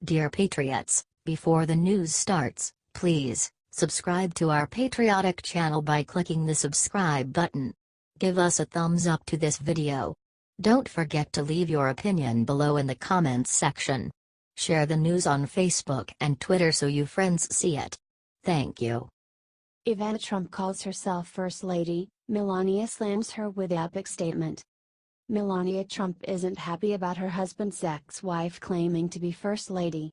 Dear Patriots, before the news starts, please subscribe to our patriotic channel by clicking the subscribe button. Give us a thumbs up to this video. Don't forget to leave your opinion below in the comments section. Share the news on Facebook and Twitter so you friends see it. Thank you. Ivana Trump calls herself First Lady, Melania slams her with epic statement. Melania Trump isn't happy about her husband's ex-wife claiming to be First Lady.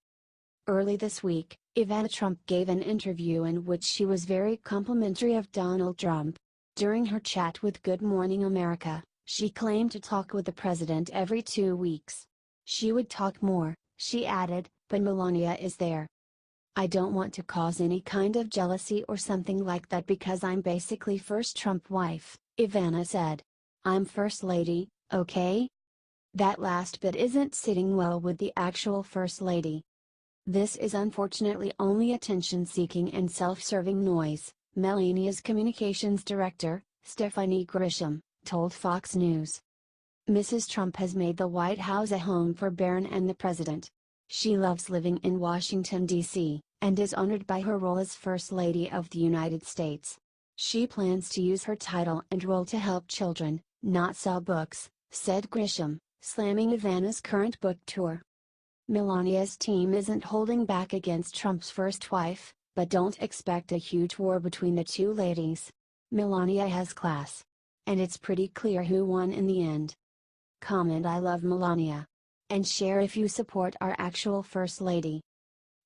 Early this week, Ivana Trump gave an interview in which she was very complimentary of Donald Trump. During her chat with Good Morning America, she claimed to talk with the president every 2 weeks. She would talk more, she added, but Melania is there. I don't want to cause any kind of jealousy or something like that because I'm basically first Trump wife, Ivana said. I'm First Lady, okay? That last bit isn't sitting well with the actual First Lady. This is unfortunately only attention-seeking and self-serving noise, Melanias Communications Director, Stephanie Grisham, told Fox News. Mrs. Trump has made the White House a home for Barron and the president. She loves living in Washington, D.C., and is honored by her role as First Lady of the United States. She plans to use her title and role to help children, not sell books, said Grisham, slamming Ivana's current book tour. Melania's team isn't holding back against Trump's first wife, but don't expect a huge war between the two ladies. Melania has class. And it's pretty clear who won in the end. Comment I love Melania. And share if you support our actual First Lady.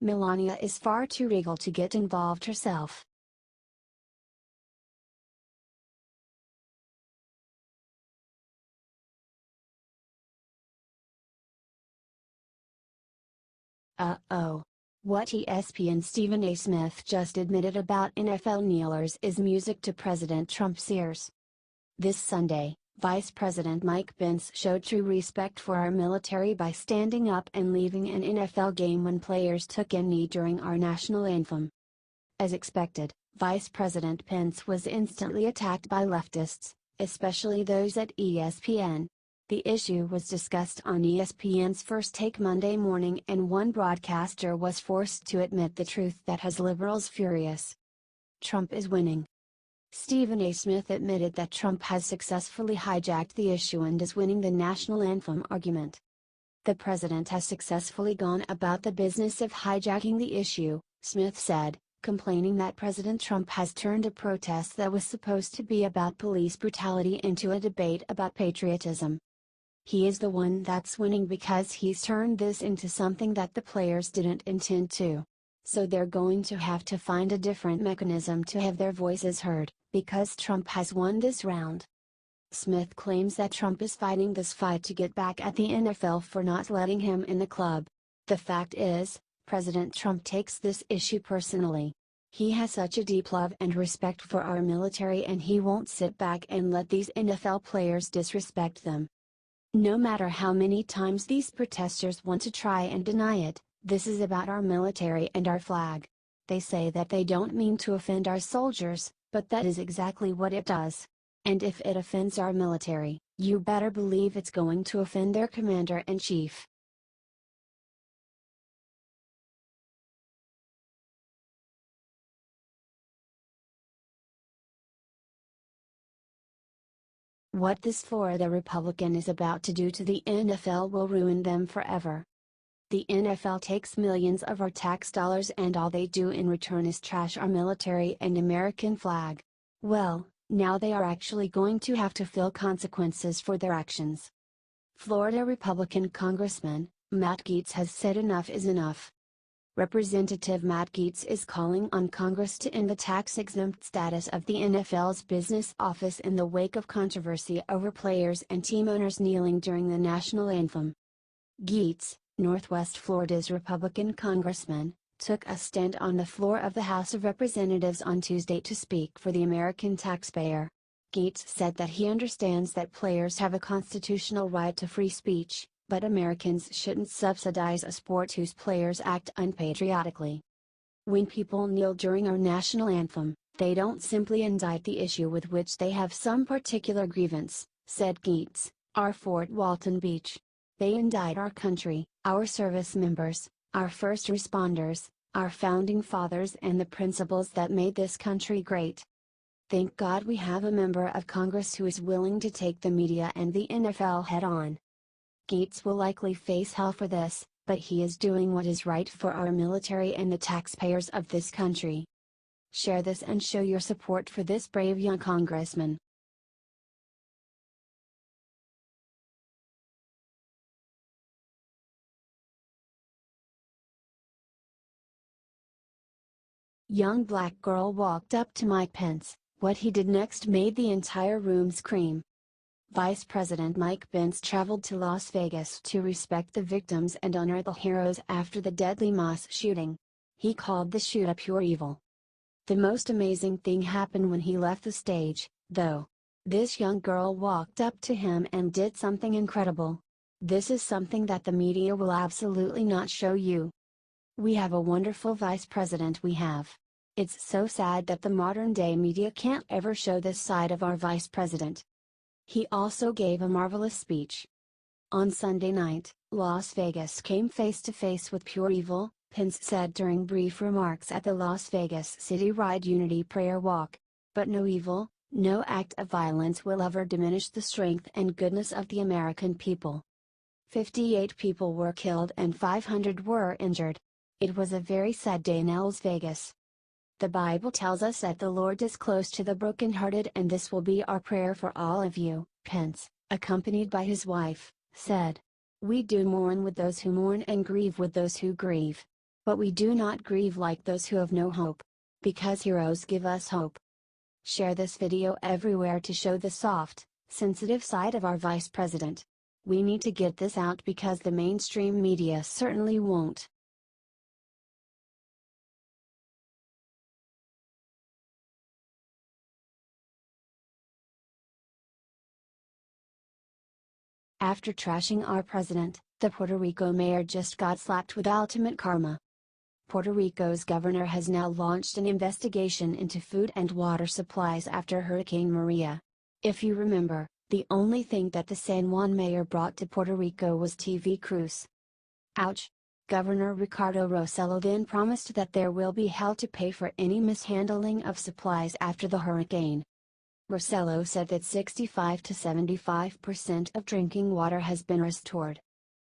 Melania is far too regal to get involved herself. Uh-oh. What ESPN's Stephen A. Smith just admitted about NFL kneelers is music to President Trump's ears. This Sunday, Vice President Mike Pence showed true respect for our military by standing up and leaving an NFL game when players took a knee during our national anthem. As expected, Vice President Pence was instantly attacked by leftists, especially those at ESPN. The issue was discussed on ESPN's First Take Monday morning and one broadcaster was forced to admit the truth that has liberals furious. Trump is winning. Stephen A. Smith admitted that Trump has successfully hijacked the issue and is winning the national anthem argument. The president has successfully gone about the business of hijacking the issue, Smith said, complaining that President Trump has turned a protest that was supposed to be about police brutality into a debate about patriotism. He is the one that's winning because he's turned this into something that the players didn't intend to. So they're going to have to find a different mechanism to have their voices heard, because Trump has won this round. Smith claims that Trump is fighting this fight to get back at the NFL for not letting him in the club. The fact is, President Trump takes this issue personally. He has such a deep love and respect for our military and he won't sit back and let these NFL players disrespect them. No matter how many times these protesters want to try and deny it, this is about our military and our flag. They say that they don't mean to offend our soldiers, but that is exactly what it does. And if it offends our military, you better believe it's going to offend their commander-in-chief. What this Florida Republican is about to do to the NFL will ruin them forever. The NFL takes millions of our tax dollars and all they do in return is trash our military and American flag. Well, now they are actually going to have to feel consequences for their actions. Florida Republican Congressman, Matt Gaetz has said enough is enough. Representative Matt Gaetz is calling on Congress to end the tax-exempt status of the NFL's business office in the wake of controversy over players and team owners kneeling during the national anthem. Gaetz, Northwest Florida's Republican congressman, took a stand on the floor of the House of Representatives on Tuesday to speak for the American taxpayer. Gaetz said that he understands that players have a constitutional right to free speech, but Americans shouldn't subsidize a sport whose players act unpatriotically. When people kneel during our national anthem, they don't simply indict the issue with which they have some particular grievance, said Gaetz, our Fort Walton Beach. They indict our country, our service members, our first responders, our founding fathers and the principles that made this country great. Thank God we have a member of Congress who is willing to take the media and the NFL head on. Gaetz will likely face hell for this, but he is doing what is right for our military and the taxpayers of this country. Share this and show your support for this brave young congressman. Young black girl walked up to Mike Pence. What he did next made the entire room scream. Vice President Mike Pence traveled to Las Vegas to respect the victims and honor the heroes after the deadly mass shooting. He called the shooter pure evil. The most amazing thing happened when he left the stage, though. This young girl walked up to him and did something incredible. This is something that the media will absolutely not show you. We have a wonderful vice president we have. It's so sad that the modern day media can't ever show this side of our vice president. He also gave a marvelous speech. On Sunday night, Las Vegas came face to face with pure evil, Pence said during brief remarks at the Las Vegas City-wide Unity Prayer Walk. But no evil, no act of violence will ever diminish the strength and goodness of the American people. 58 people were killed and 500 were injured. It was a very sad day in Las Vegas. The Bible tells us that the Lord is close to the brokenhearted, and this will be our prayer for all of you, Pence, accompanied by his wife, said. We do mourn with those who mourn and grieve with those who grieve. But we do not grieve like those who have no hope. Because heroes give us hope. Share this video everywhere to show the soft, sensitive side of our vice president. We need to get this out because the mainstream media certainly won't. After trashing our president, the Puerto Rico mayor just got slapped with ultimate karma. Puerto Rico's governor has now launched an investigation into food and water supplies after Hurricane Maria. If you remember, the only thing that the San Juan mayor brought to Puerto Rico was TV crews. Ouch! Governor Ricardo Rossello then promised that there will be hell to pay for any mishandling of supplies after the hurricane. Rossello said that 65 to 75% of drinking water has been restored.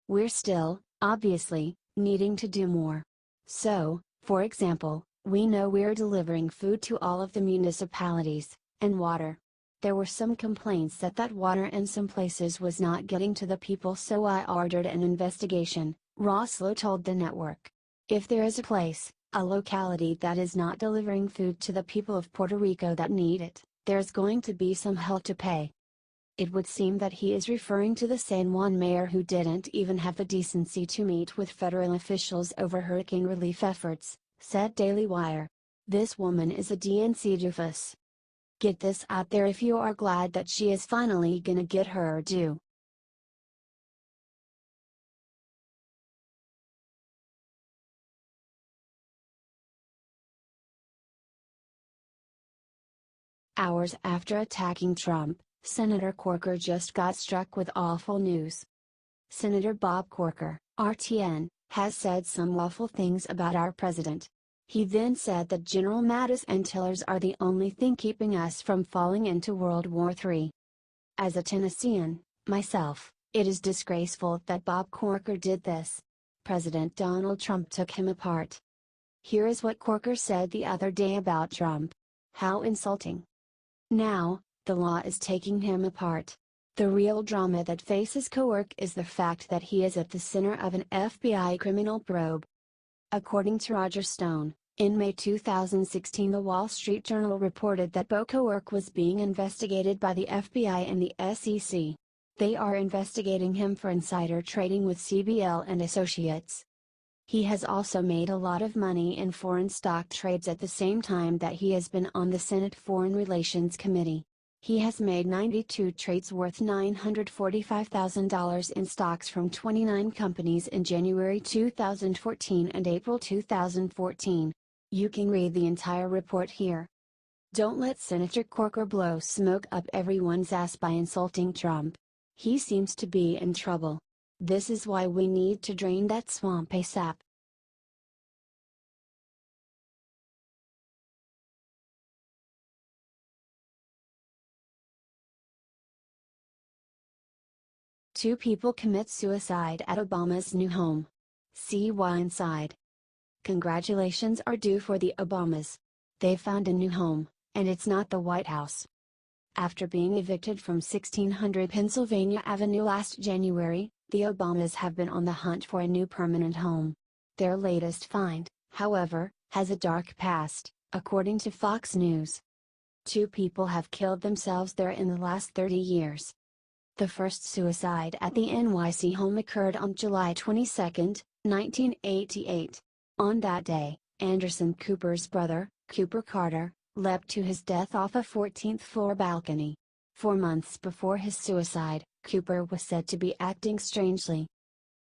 We're still, obviously, needing to do more. So, for example, we know we're delivering food to all of the municipalities, and water. There were some complaints that water in some places was not getting to the people, so I ordered an investigation, Rossello told the network. If there is a place, a locality that is not delivering food to the people of Puerto Rico that need it, there's going to be some hell to pay. It would seem that he is referring to the San Juan mayor who didn't even have the decency to meet with federal officials over hurricane relief efforts, said Daily Wire. This woman is a DNC doofus. Get this out there if you are glad that she is finally gonna get her due. Hours after attacking Trump, Senator Corker just got struck with awful news. Senator Bob Corker, RTN, has said some awful things about our president. He then said that General Mattis and Tillers are the only thing keeping us from falling into World War III. As a Tennessean, myself, it is disgraceful that Bob Corker did this. President Donald Trump took him apart. Here is what Corker said the other day about Trump. How insulting. Now, the law is taking him apart. The real drama that faces Corker is the fact that he is at the center of an FBI criminal probe. According to Roger Stone, in May 2016 the Wall Street Journal reported that Corker was being investigated by the FBI and the SEC. They are investigating him for insider trading with CBL and Associates. He has also made a lot of money in foreign stock trades at the same time that he has been on the Senate Foreign Relations Committee. He has made 92 trades worth $945,000 in stocks from 29 companies in January 2014 and April 2014. You can read the entire report here. Don't let Senator Corker blow smoke up everyone's ass by insulting Trump. He seems to be in trouble. This is why we need to drain that swamp ASAP. Two people commit suicide at Obama's new home. See why inside. Congratulations are due for the Obamas. They found a new home, and it's not the White House. After being evicted from 1600 Pennsylvania Avenue last January, the Obamas have been on the hunt for a new permanent home. Their latest find, however, has a dark past, according to Fox News. Two people have killed themselves there in the last 30 years. The first suicide at the NYC home occurred on July 22, 1988. On that day, Anderson Cooper's brother, Cooper Carter, leapt to his death off a 14th floor balcony. 4 months before his suicide, Cooper was said to be acting strangely.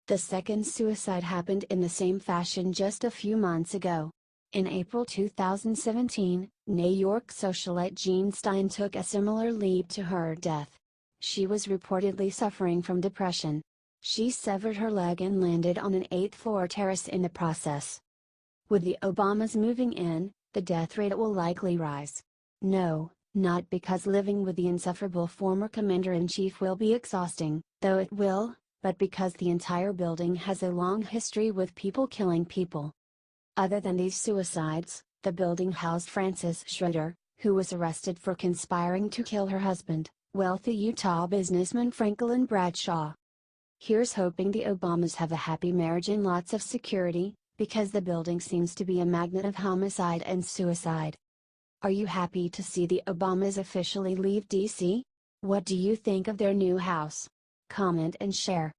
The second suicide happened in the same fashion just a few months ago. In April 2017, New York socialite Jean Stein took a similar leap to her death. She was reportedly suffering from depression. She severed her leg and landed on an 8th-floor terrace in the process. With the Obamas moving in, the death rate will likely rise. No, not because living with the insufferable former commander-in-chief will be exhausting, though it will, but because the entire building has a long history with people killing people. Other than these suicides, the building housed Frances Schroeder, who was arrested for conspiring to kill her husband, wealthy Utah businessman Franklin Bradshaw. Here's hoping the Obamas have a happy marriage and lots of security, because the building seems to be a magnet of homicide and suicide. Are you happy to see the Obamas officially leave D.C.? What do you think of their new house? Comment and share.